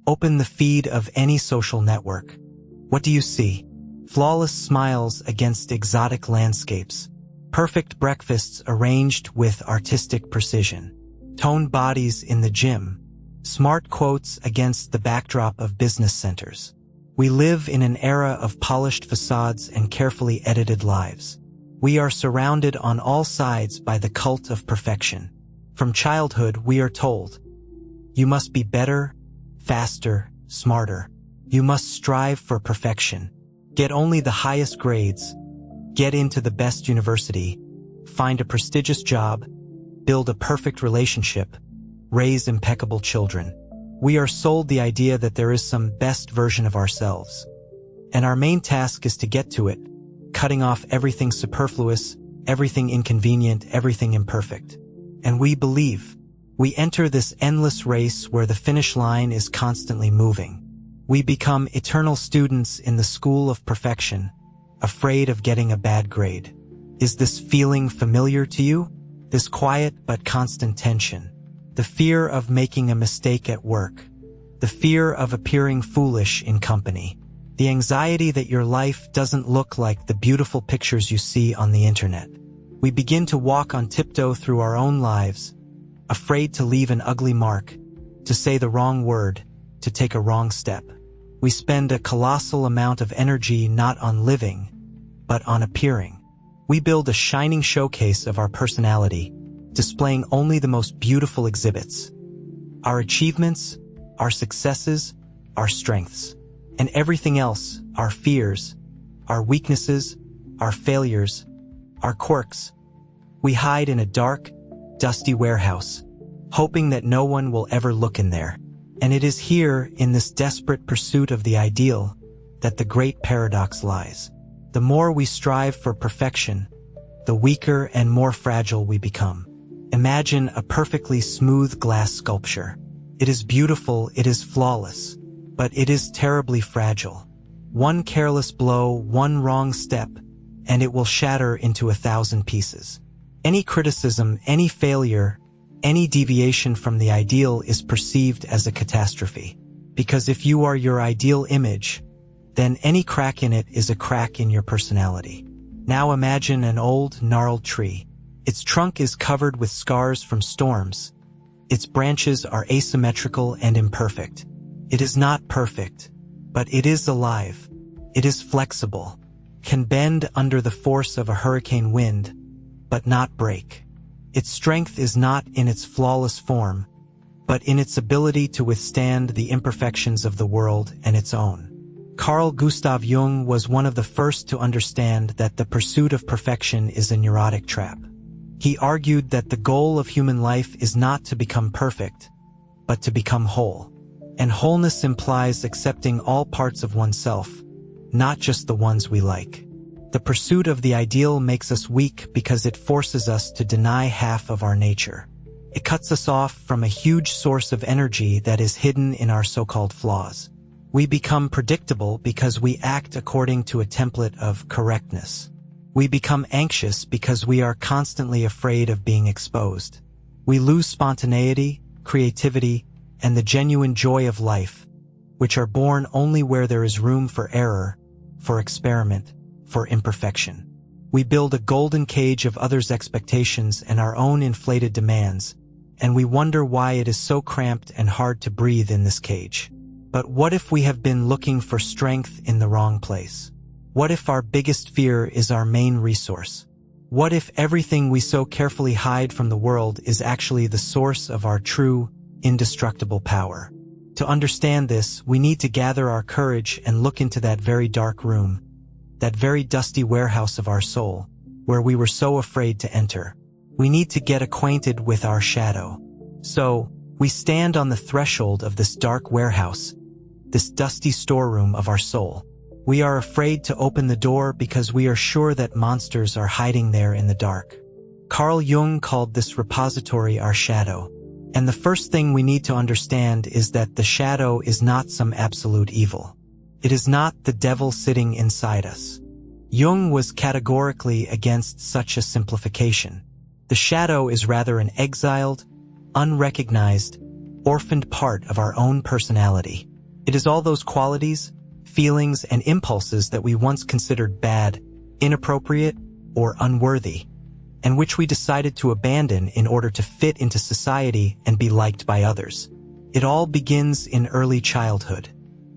Open the feed of any social network. What do you see? Flawless smiles against exotic landscapes. Perfect breakfasts arranged with artistic precision. Toned bodies in the gym. Smart quotes against the backdrop of business centers. We live in an era of polished facades and carefully edited lives. We are surrounded on all sides by the cult of perfection. From childhood, we are told, you must be better, faster, smarter. You must strive for perfection. Get only the highest grades. Get into the best university. Find a prestigious job. Build a perfect relationship. Raise impeccable children. We are sold the idea that there is some best version of ourselves. And our main task is to get to it, cutting off everything superfluous, everything inconvenient, everything imperfect. And we believe. We enter this endless race where the finish line is constantly moving. We become eternal students in the school of perfection, afraid of getting a bad grade. Is this feeling familiar to you? This quiet but constant tension. The fear of making a mistake at work. The fear of appearing foolish in company. The anxiety that your life doesn't look like the beautiful pictures you see on the internet. We begin to walk on tiptoe through our own lives, afraid to leave an ugly mark, to say the wrong word, to take a wrong step. We spend a colossal amount of energy not on living, but on appearing. We build a shining showcase of our personality, displaying only the most beautiful exhibits. Our achievements, our successes, our strengths, and everything else, our fears, our weaknesses, our failures, our quirks. We hide in a dark, dusty warehouse, hoping that no one will ever look in there. And it is here, in this desperate pursuit of the ideal, that the great paradox lies. The more we strive for perfection, the weaker and more fragile we become. Imagine a perfectly smooth glass sculpture. It is beautiful, it is flawless, but it is terribly fragile. One careless blow, one wrong step, and it will shatter into 1,000 pieces. Any criticism, any failure, any deviation from the ideal is perceived as a catastrophe. Because if you are your ideal image, then any crack in it is a crack in your personality. Now imagine an old, gnarled tree. Its trunk is covered with scars from storms. Its branches are asymmetrical and imperfect. It is not perfect, but it is alive. It is flexible, can bend under the force of a hurricane wind, but not break. Its strength is not in its flawless form, but in its ability to withstand the imperfections of the world and its own. Carl Gustav Jung was one of the first to understand that the pursuit of perfection is a neurotic trap. He argued that the goal of human life is not to become perfect, but to become whole. And wholeness implies accepting all parts of oneself, not just the ones we like. The pursuit of the ideal makes us weak because it forces us to deny half of our nature. It cuts us off from a huge source of energy that is hidden in our so-called flaws. We become predictable because we act according to a template of correctness. We become anxious because we are constantly afraid of being exposed. We lose spontaneity, creativity, and the genuine joy of life, which are born only where there is room for error, for experiment, for imperfection. We build a golden cage of others' expectations and our own inflated demands, and we wonder why it is so cramped and hard to breathe in this cage. But what if we have been looking for strength in the wrong place? What if our biggest fear is our main resource? What if everything we so carefully hide from the world is actually the source of our true, indestructible power? To understand this, we need to gather our courage and look into that very dark room, that very dusty warehouse of our soul, where we were so afraid to enter. We need to get acquainted with our shadow. So, we stand on the threshold of this dark warehouse, this dusty storeroom of our soul. We are afraid to open the door because we are sure that monsters are hiding there in the dark. Carl Jung called this repository our shadow. And the first thing we need to understand is that the shadow is not some absolute evil. It is not the devil sitting inside us. Jung was categorically against such a simplification. The shadow is rather an exiled, unrecognized, orphaned part of our own personality. It is all those qualities, feelings, and impulses that we once considered bad, inappropriate, or unworthy, and which we decided to abandon in order to fit into society and be liked by others. It all begins in early childhood.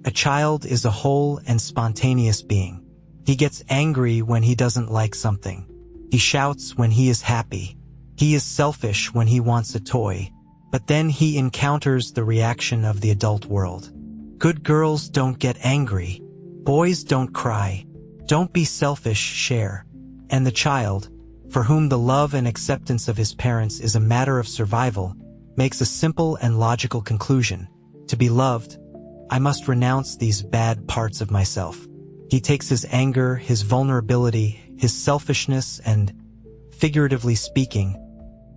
A child is a whole and spontaneous being. He gets angry when he doesn't like something. He shouts when he is happy. He is selfish when he wants a toy. But then he encounters the reaction of the adult world. Good girls don't get angry. Boys don't cry. Don't be selfish, share. And the child, for whom the love and acceptance of his parents is a matter of survival, makes a simple and logical conclusion. To be loved, I must renounce these bad parts of myself. He takes his anger, his vulnerability, his selfishness, and, figuratively speaking,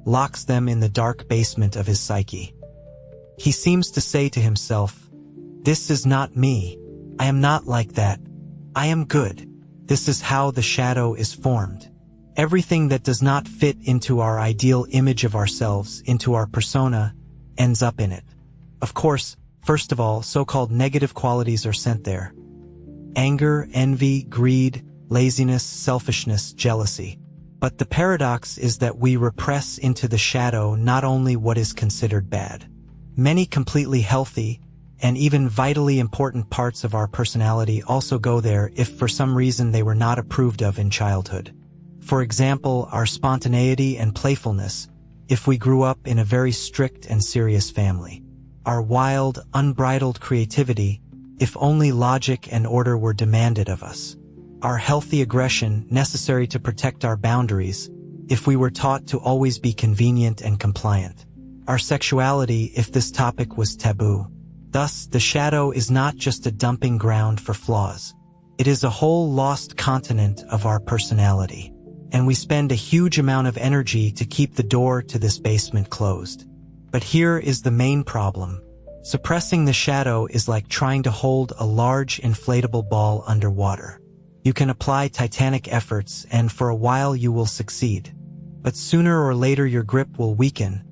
locks them in the dark basement of his psyche. He seems to say to himself, "This is not me. I am not like that. I am good." This is how the shadow is formed. Everything that does not fit into our ideal image of ourselves, into our persona, ends up in it. Of course, first of all, so-called negative qualities are sent there. Anger, envy, greed, laziness, selfishness, jealousy. But the paradox is that we repress into the shadow not only what is considered bad. Many completely healthy and even vitally important parts of our personality also go there if for some reason they were not approved of in childhood. For example, our spontaneity and playfulness, if we grew up in a very strict and serious family. Our wild, unbridled creativity, if only logic and order were demanded of us. Our healthy aggression, necessary to protect our boundaries, if we were taught to always be convenient and compliant. Our sexuality, if this topic was taboo. Thus, the shadow is not just a dumping ground for flaws. It is a whole lost continent of our personality. And we spend a huge amount of energy to keep the door to this basement closed. But here is the main problem. Suppressing the shadow is like trying to hold a large inflatable ball underwater. You can apply titanic efforts and for a while you will succeed. But sooner or later your grip will weaken,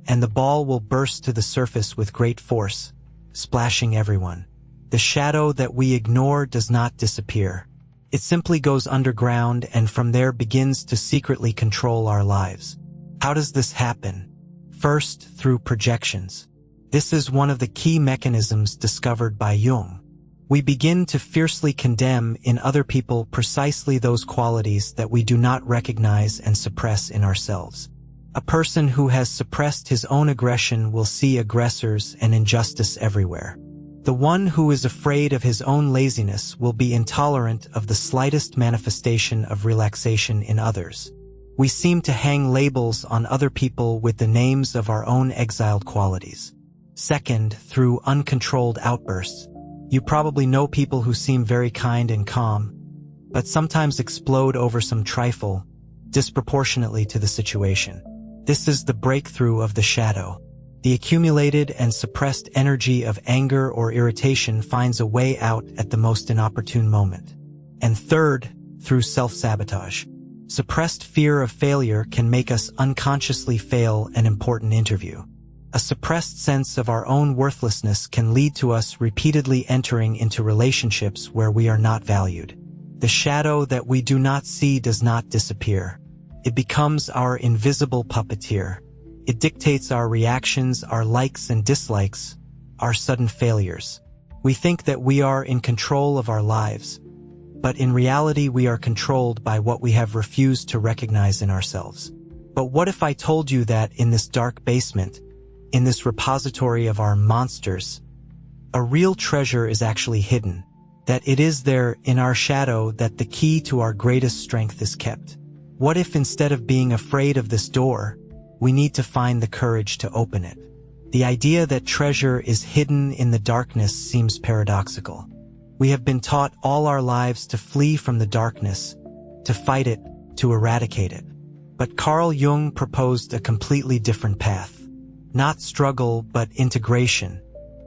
and the ball will burst to the surface with great force, splashing everyone. The shadow that we ignore does not disappear. It simply goes underground and from there begins to secretly control our lives. How does this happen? First, through projections. This is one of the key mechanisms discovered by Jung. We begin to fiercely condemn in other people precisely those qualities that we do not recognize and suppress in ourselves. A person who has suppressed his own aggression will see aggressors and injustice everywhere. The one who is afraid of his own laziness will be intolerant of the slightest manifestation of relaxation in others. We seem to hang labels on other people with the names of our own exiled qualities. Second, through uncontrolled outbursts. You probably know people who seem very kind and calm, but sometimes explode over some trifle, disproportionately to the situation. This is the breakthrough of the shadow. The accumulated and suppressed energy of anger or irritation finds a way out at the most inopportune moment. And third, through self-sabotage. Suppressed fear of failure can make us unconsciously fail an important interview. A suppressed sense of our own worthlessness can lead to us repeatedly entering into relationships where we are not valued. The shadow that we do not see does not disappear. It becomes our invisible puppeteer. It dictates our reactions, our likes and dislikes, our sudden failures. We think that we are in control of our lives, but in reality we are controlled by what we have refused to recognize in ourselves. But what if I told you that in this dark basement, in this repository of our monsters, a real treasure is actually hidden, that it is there in our shadow that the key to our greatest strength is kept? What if instead of being afraid of this door, we need to find the courage to open it? The idea that treasure is hidden in the darkness seems paradoxical. We have been taught all our lives to flee from the darkness, to fight it, to eradicate it. But Carl Jung proposed a completely different path. Not struggle, but integration.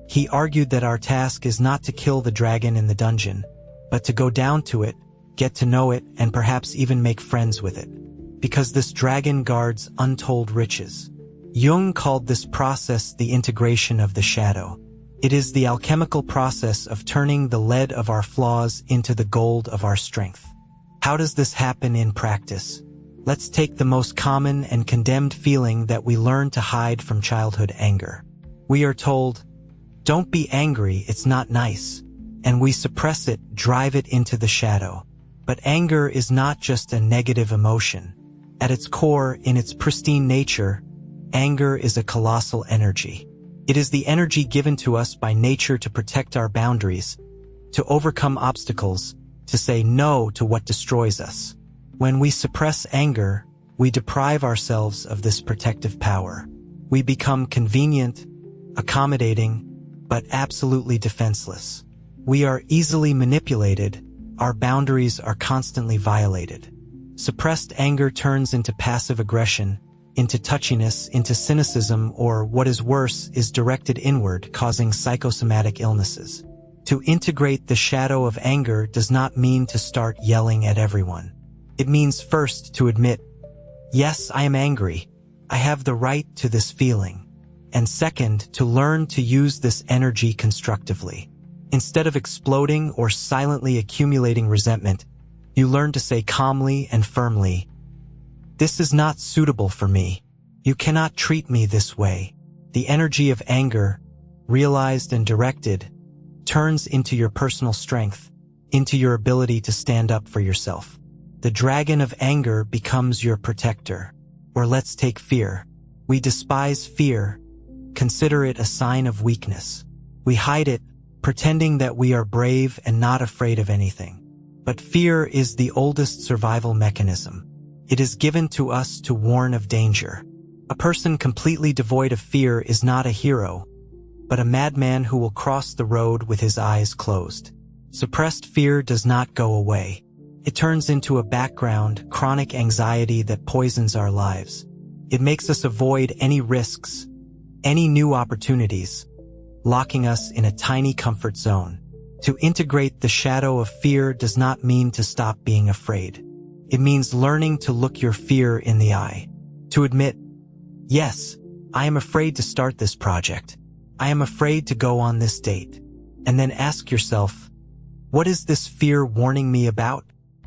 He argued that our task is not to kill the dragon in the dungeon, but to go down to it, get to know it, and perhaps even make friends with it. Because this dragon guards untold riches. Jung called this process the integration of the shadow. It is the alchemical process of turning the lead of our flaws into the gold of our strength. How does this happen in practice? Let's take the most common and condemned feeling that we learn to hide from childhood: anger. We are told, "Don't be angry, it's not nice." And we suppress it, drive it into the shadow. But anger is not just a negative emotion. At its core, in its pristine nature, anger is a colossal energy. It is the energy given to us by nature to protect our boundaries, to overcome obstacles, to say no to what destroys us. When we suppress anger, we deprive ourselves of this protective power. We become convenient, accommodating, but absolutely defenseless. We are easily manipulated. Our boundaries are constantly violated. Suppressed anger turns into passive aggression, into touchiness, into cynicism, or what is worse, is directed inward, causing psychosomatic illnesses. To integrate the shadow of anger does not mean to start yelling at everyone. It means first to admit, yes, I am angry. I have the right to this feeling. And second, to learn to use this energy constructively. Instead of exploding or silently accumulating resentment, you learn to say calmly and firmly, "This is not suitable for me. You cannot treat me this way." The energy of anger, realized and directed, turns into your personal strength, into your ability to stand up for yourself. The dragon of anger becomes your protector. Or let's take fear. We despise fear, consider it a sign of weakness. We hide it, pretending that we are brave and not afraid of anything. But fear is the oldest survival mechanism. It is given to us to warn of danger. A person completely devoid of fear is not a hero, but a madman who will cross the road with his eyes closed. Suppressed fear does not go away. It turns into a background, chronic anxiety that poisons our lives. It makes us avoid any risks, any new opportunities, locking us in a tiny comfort zone. To integrate the shadow of fear does not mean to stop being afraid. It means learning to look your fear in the eye. To admit, yes, I am afraid to start this project. I am afraid to go on this date. And then ask yourself, what is this fear warning me about?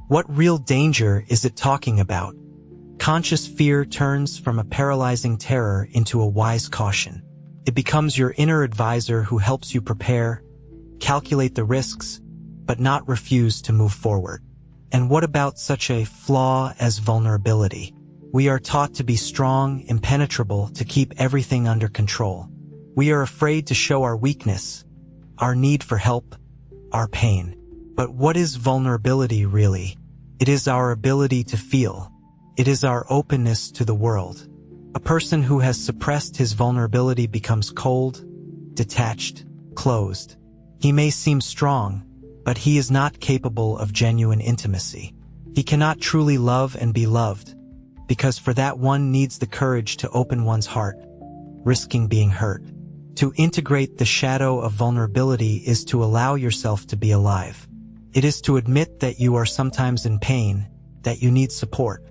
What real danger is it talking about? Conscious fear turns from a paralyzing terror into a wise caution. It becomes your inner advisor who helps you prepare, calculate the risks, but not refuse to move forward. And what about such a flaw as vulnerability? We are taught to be strong, impenetrable, to keep everything under control. We are afraid to show our weakness, our need for help, our pain. But what is vulnerability really? It is our ability to feel. It is our openness to the world. A person who has suppressed his vulnerability becomes cold, detached, closed. He may seem strong, but he is not capable of genuine intimacy. He cannot truly love and be loved, because for that one needs the courage to open one's heart, risking being hurt. To integrate the shadow of vulnerability is to allow yourself to be alive. It is to admit that you are sometimes in pain, that you need support.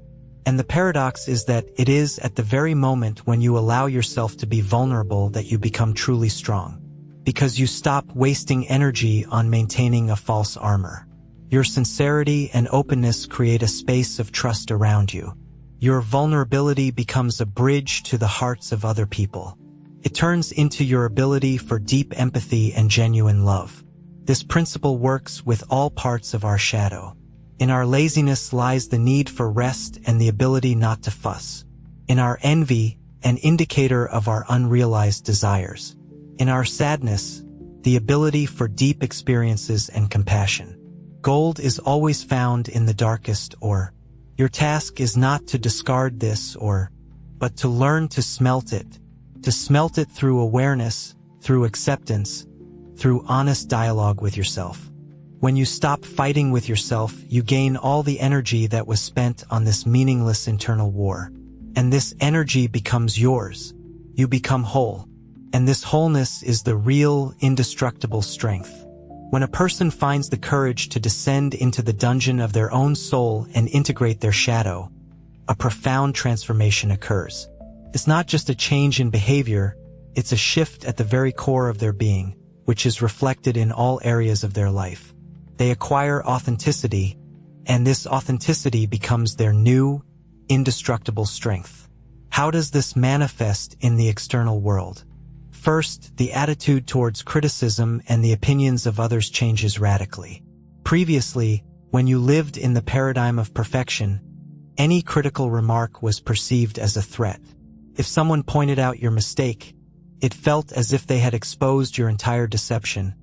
And the paradox is that it is at the very moment when you allow yourself to be vulnerable that you become truly strong. Because you stop wasting energy on maintaining a false armor. Your sincerity and openness create a space of trust around you. Your vulnerability becomes a bridge to the hearts of other people. It turns into your ability for deep empathy and genuine love. This principle works with all parts of our shadow. In our laziness lies the need for rest and the ability not to fuss. In our envy, an indicator of our unrealized desires. In our sadness, the ability for deep experiences and compassion. Gold is always found in the darkest ore. Your task is not to discard this ore, but to learn to smelt it through awareness, through acceptance, through honest dialogue with yourself. When you stop fighting with yourself, you gain all the energy that was spent on this meaningless internal war. And this energy becomes yours. You become whole. And this wholeness is the real, indestructible strength. When a person finds the courage to descend into the dungeon of their own soul and integrate their shadow, a profound transformation occurs. It's not just a change in behavior, it's a shift at the very core of their being. which is reflected in all areas of their life. They acquire authenticity, and this authenticity becomes their new, indestructible strength. How does this manifest in the external world? First, the attitude towards criticism and the opinions of others changes radically. Previously, when you lived in the paradigm of perfection, any critical remark was perceived as a threat. If someone pointed out your mistake, it felt as if they had exposed your entire deception,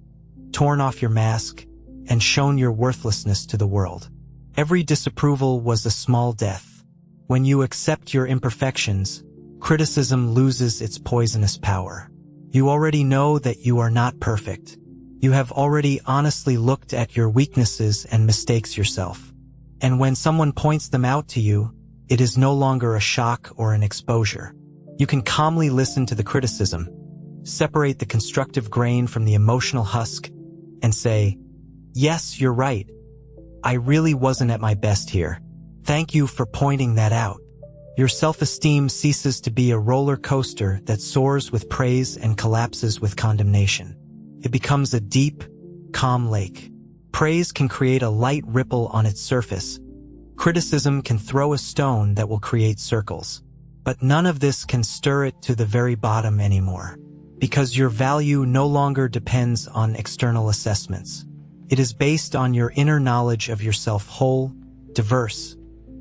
torn off your mask, and shown your worthlessness to the world. Every disapproval was a small death. When you accept your imperfections, criticism loses its poisonous power. You already know that you are not perfect. You have already honestly looked at your weaknesses and mistakes yourself. And when someone points them out to you, it is no longer a shock or an exposure. You can calmly listen to the criticism, separate the constructive grain from the emotional husk, and say, "Yes, you're right. I really wasn't at my best here. Thank you for pointing that out." Your self-esteem ceases to be a roller coaster that soars with praise and collapses with condemnation. It becomes a deep, calm lake. Praise can create a light ripple on its surface. Criticism can throw a stone that will create circles. But none of this can stir it to the very bottom anymore, because your value no longer depends on external assessments. It is based on your inner knowledge of yourself whole, diverse,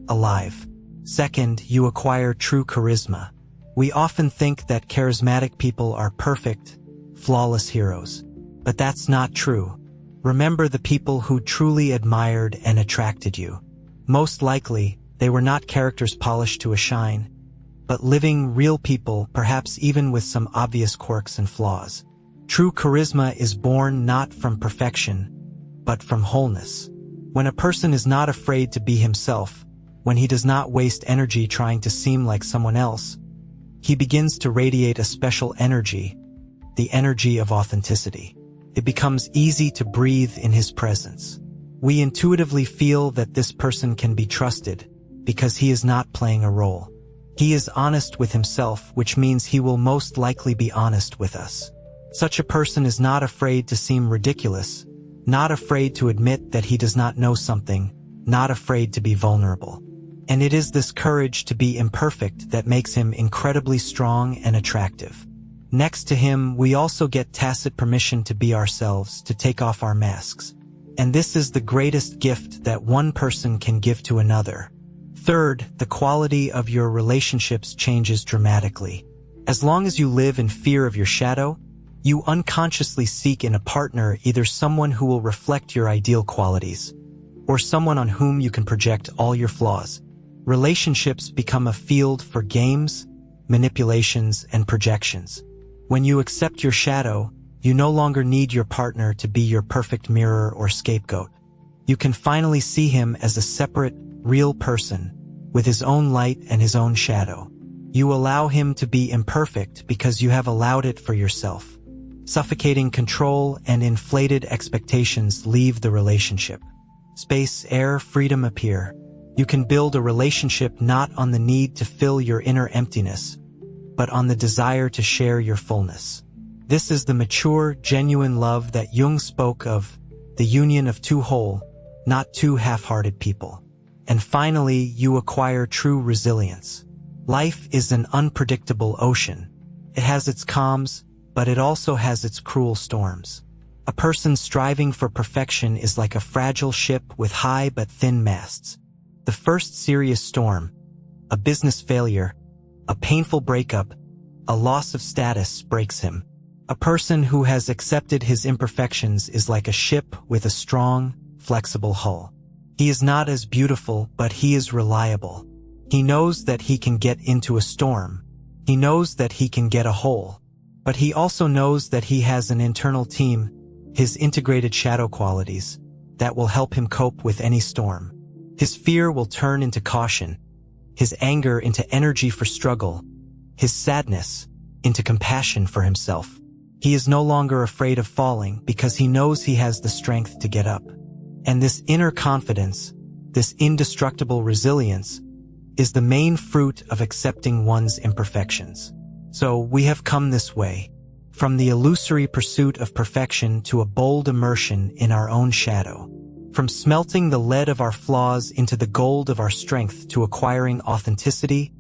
alive. Second, you acquire true charisma. We often think that charismatic people are perfect, flawless heroes. But that's not true. Remember the people who truly admired and attracted you. Most likely, they were not characters polished to a shine, but living, real people, perhaps even with some obvious quirks and flaws. True charisma is born not from perfection, but from wholeness. When a person is not afraid to be himself, when he does not waste energy trying to seem like someone else, he begins to radiate a special energy, the energy of authenticity. It becomes easy to breathe in his presence. We intuitively feel that this person can be trusted because he is not playing a role. He is honest with himself, which means he will most likely be honest with us. Such a person is not afraid to seem ridiculous, not afraid to admit that he does not know something, not afraid to be vulnerable. And it is this courage to be imperfect that makes him incredibly strong and attractive. Next to him, we also get tacit permission to be ourselves, to take off our masks. And this is the greatest gift that one person can give to another. Third, the quality of your relationships changes dramatically. As long as you live in fear of your shadow, you unconsciously seek in a partner either someone who will reflect your ideal qualities, or someone on whom you can project all your flaws. Relationships become a field for games, manipulations, and projections. When you accept your shadow, you no longer need your partner to be your perfect mirror or scapegoat. You can finally see him as a separate, real person, with his own light and his own shadow. You allow him to be imperfect because you have allowed it for yourself. Suffocating control and inflated expectations leave the relationship. Space, air, freedom appear. You can build a relationship not on the need to fill your inner emptiness, but on the desire to share your fullness. This is the mature, genuine love that Jung spoke of, the union of two whole, not two half-hearted people. And finally, you acquire true resilience. Life is an unpredictable ocean. It has its calms, but it also has its cruel storms. A person striving for perfection is like a fragile ship with high but thin masts. The first serious storm, a business failure, a painful breakup, a loss of status breaks him. A person who has accepted his imperfections is like a ship with a strong, flexible hull. He is not as beautiful, but he is reliable. He knows that he can get into a storm. He knows that he can get a hole. But he also knows that he has an internal team, his integrated shadow qualities, that will help him cope with any storm. His fear will turn into caution, his anger into energy for struggle, his sadness into compassion for himself. He is no longer afraid of falling because he knows he has the strength to get up. And this inner confidence, this indestructible resilience, is the main fruit of accepting one's imperfections. So we have come this way. from the illusory pursuit of perfection to a bold immersion in our own shadow, from smelting the lead of our flaws into the gold of our strength to acquiring authenticity,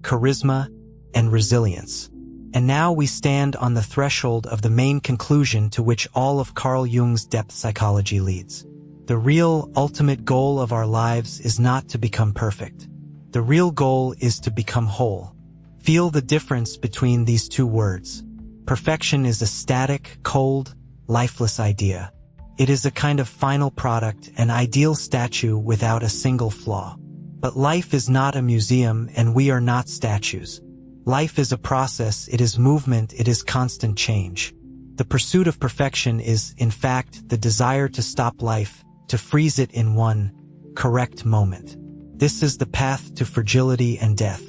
charisma, and resilience. And now we stand on the threshold of the main conclusion to which all of Carl Jung's depth psychology leads. The real, ultimate goal of our lives is not to become perfect. The real goal is to become whole. Feel the difference between these two words. Perfection is a static, cold, lifeless idea. It is a kind of final product, an ideal statue without a single flaw. But life is not a museum, and we are not statues. Life is a process, it is movement, it is constant change. The pursuit of perfection is, in fact, the desire to stop life, to freeze it in one correct moment. This is the path to fragility and death.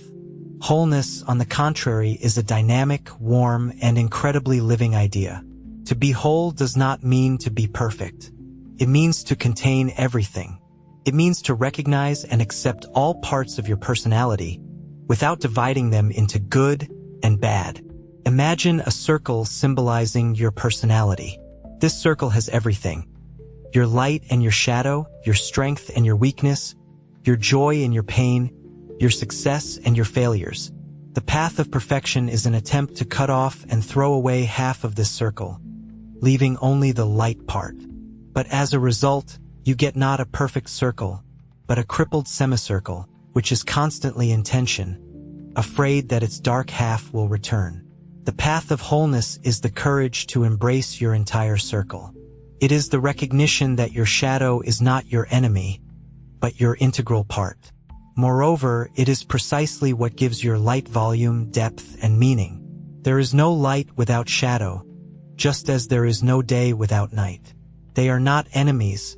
Wholeness, on the contrary, is a dynamic, warm, and incredibly living idea. To be whole does not mean to be perfect. It means to contain everything. It means to recognize and accept all parts of your personality without dividing them into good and bad. Imagine a circle symbolizing your personality. This circle has everything. Your light and your shadow, your strength and your weakness, your joy and your pain, your success and your failures. The path of perfection is an attempt to cut off and throw away half of this circle, leaving only the light part. But as a result, you get not a perfect circle, but a crippled semicircle, which is constantly in tension, afraid that its dark half will return. The path of wholeness is the courage to embrace your entire circle. It is the recognition that your shadow is not your enemy, but your integral part. Moreover, it is precisely what gives your light volume, depth, and meaning. There is no light without shadow, just as there is no day without night. They are not enemies,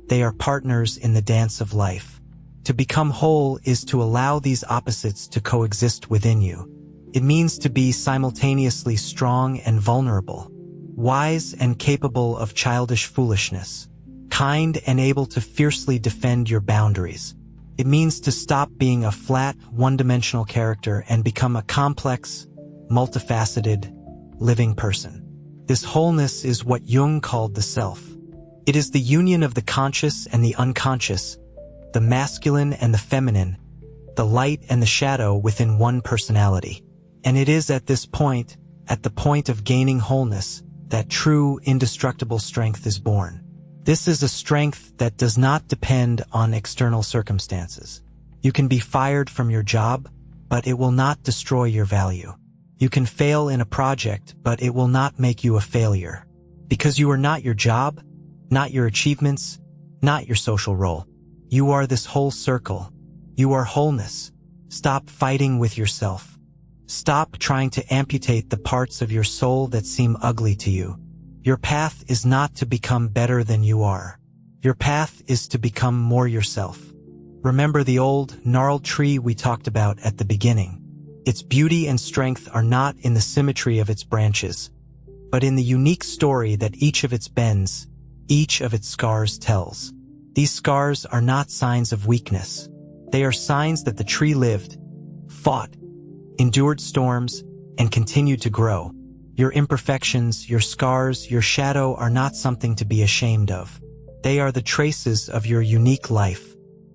they are partners in the dance of life. To become whole is to allow these opposites to coexist within you. It means to be simultaneously strong and vulnerable, wise and capable of childish foolishness, kind and able to fiercely defend your boundaries. It means to stop being a flat, one-dimensional character and become a complex, multifaceted, living person. This wholeness is what Jung called the self. It is the union of the conscious and the unconscious, the masculine and the feminine, the light and the shadow within one personality. And it is at this point, at the point of gaining wholeness, that true, indestructible strength is born. This is a strength that does not depend on external circumstances. You can be fired from your job, but it will not destroy your value. You can fail in a project, but it will not make you a failure. Because you are not your job, not your achievements, not your social role. You are this whole circle. You are wholeness. Stop fighting with yourself. Stop trying to amputate the parts of your soul that seem ugly to you. Your path is not to become better than you are. Your path is to become more yourself. Remember the old, gnarled tree we talked about at the beginning. Its beauty and strength are not in the symmetry of its branches, but in the unique story that each of its bends, each of its scars tells. These scars are not signs of weakness. They are signs that the tree lived, fought, endured storms, and continued to grow. Your imperfections, your scars, your shadow are not something to be ashamed of. They are the traces of your unique life.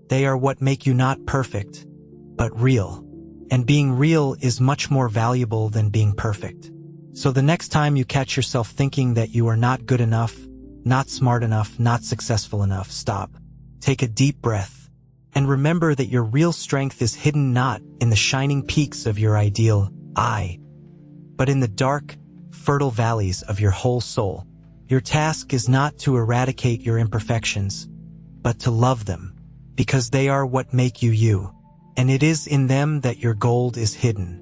They are what make you not perfect, but real. And being real is much more valuable than being perfect. So the next time you catch yourself thinking that you are not good enough, not smart enough, not successful enough, stop. Take a deep breath. And remember that your real strength is hidden not in the shining peaks of your ideal I, but in the dark, fertile valleys of your whole soul. Your task is not to eradicate your imperfections, but to love them, because they are what make you you, and it is in them that your gold is hidden.